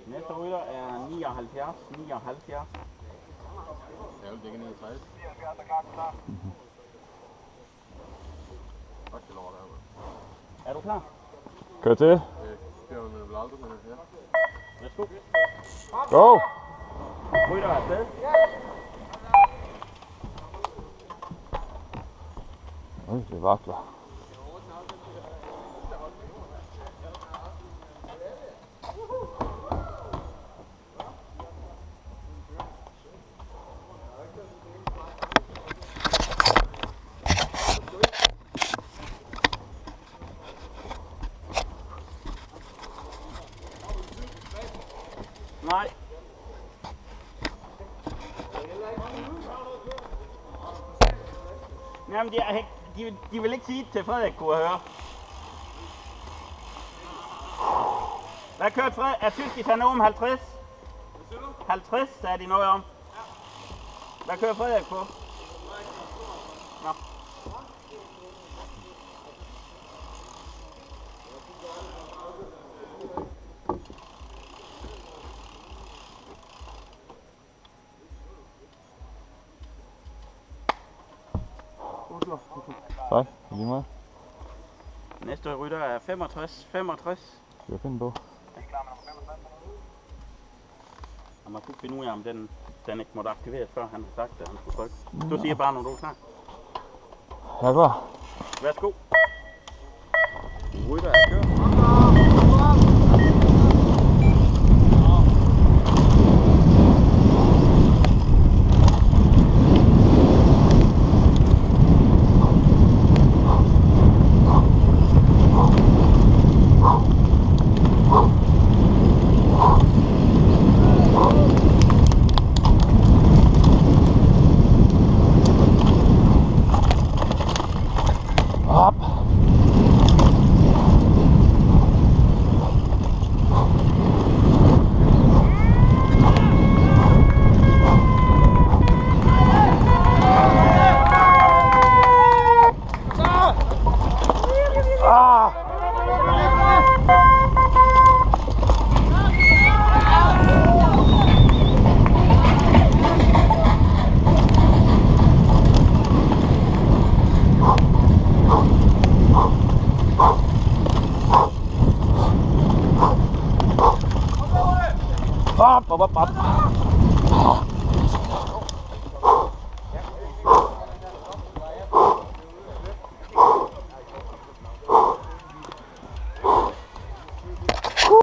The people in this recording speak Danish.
Næste rytter er 79. Jeg vil dække 69. Godt til lov der. Er du klar? Kør til. Det gør man vel aldrig, men ja. Værsgo. Go! Rytter er afsted. Det vakler. Nej. Jamen, de vil ikke sige til Frederik, kunne jeg høre. Hvad kørte Frederik? Er Tyskis han om 50? 50 sagde de noget om. Hvad kører Frederik på? Nå. Tak, lige meget. Næste rytter er 65. Skal jeg finde på? Og man kunne finde ud af, om den ikke måtte aktiveres, før han har sagt, at han skulle trykke. Du siger bare, når du er klar. Jeg er klar. Værsgo. Rytter er kørt. Op. Op.